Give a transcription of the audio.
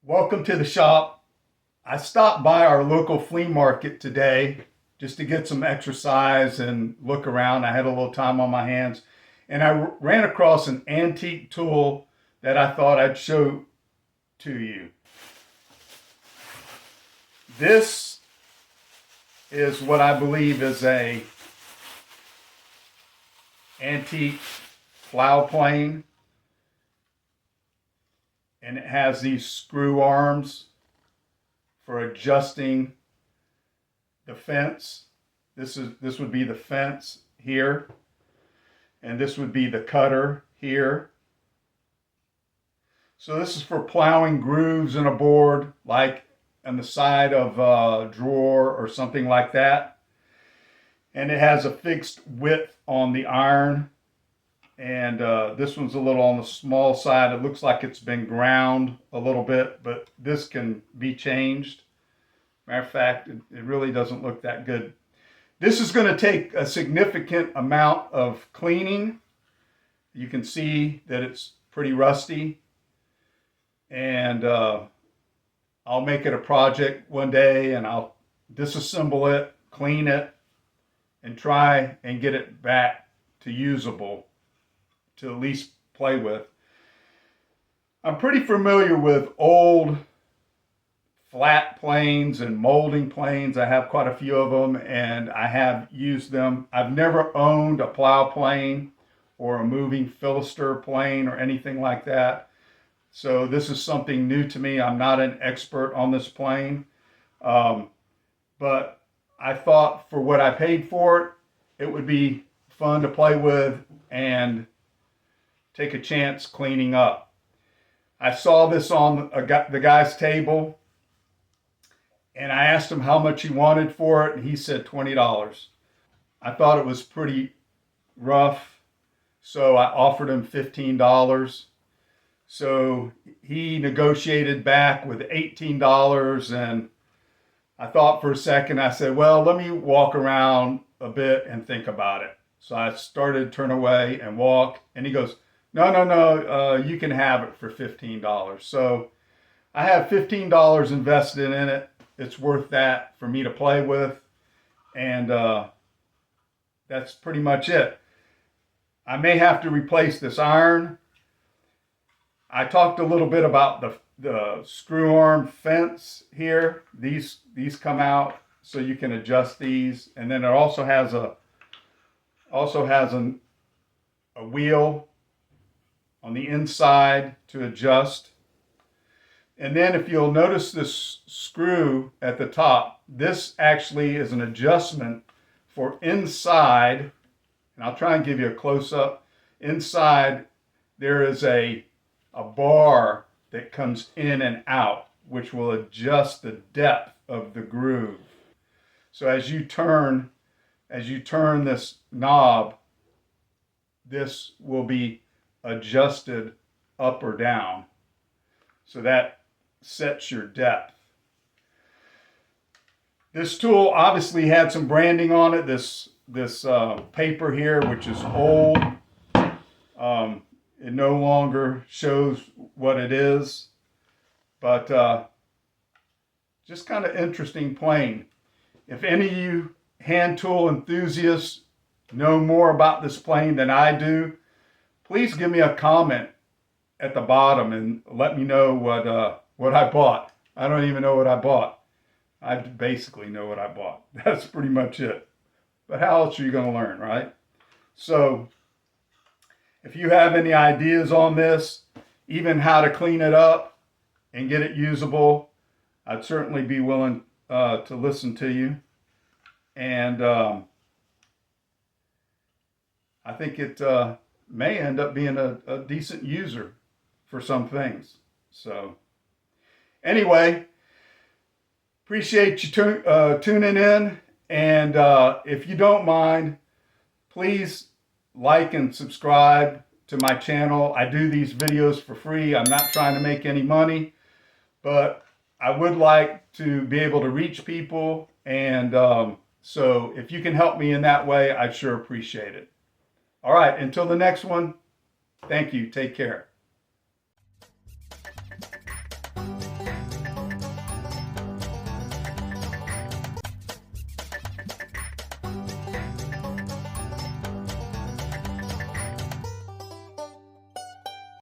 Welcome to the shop. I stopped by our local flea market today just to get some exercise and look around. I had a little time on my hands and I ran across an antique tool that I thought I'd show to you. This is what I believe is a antique plow plane, and it has these screw arms for adjusting the fence. This would be the fence here, and this would be the cutter here. So this is for plowing grooves in a board, like on the side of a drawer or something like that. And it has a fixed width on the iron. And this one's a little on the small side. It looks like it's been ground a little bit, but this can be changed. Matter of fact, it really doesn't look that good. This is going to take a significant amount of cleaning. You can see that it's pretty rusty. And I'll make it a project one day, and I'll disassemble it, clean it, and try and get it back to usable, to at least play with. I'm pretty familiar with old flat planes and molding planes. I have quite a few of them, and I have used them. I've never owned a plow plane or a moving Philister plane or anything like that. So this is something new to me. I'm not an expert on this plane, but I thought for what I paid for it, it would be fun to play with and take a chance cleaning up. I saw this on the guy's table, and I asked him how much he wanted for it, and he said $20. I thought it was pretty rough, so I offered him $15. So he negotiated back with $18, and I thought for a second, I said, well, let me walk around a bit and think about it. So I started to turn away and walk, and he goes, no, you can have it for $15. So I have $15 invested in it. It's worth that for me to play with, and that's pretty much it. I may have to replace this iron. I talked a little bit about the screw arm fence here. These come out so you can adjust these, and then it also has a wheel on the inside to adjust. And then if you'll notice this screw at the top, this actually is an adjustment for inside, and I'll try and give you a close-up. Inside there is a bar that comes in and out, which will adjust the depth of the groove. So as you turn this knob, this will be adjusted up or down. So that sets your depth. This tool obviously had some branding on it. This paper here, which is old. It no longer shows what it is, but just kind of interesting plane. If any of you hand tool enthusiasts know more about this plane than I do, please give me a comment at the bottom and let me know what I bought. I don't even know what I bought. I basically know what I bought. That's pretty much it. But how else are you going to learn, right? So if you have any ideas on this, even how to clean it up and get it usable, I'd certainly be willing to listen to you. And I think it may end up being a decent user for some things. So anyway, appreciate you tuning in. And if you don't mind, please like and subscribe to my channel. I do these videos for free. I'm not trying to make any money, but I would like to be able to reach people. And so if you can help me in that way, I'd sure appreciate it. All right, until the next one, thank you. Take care.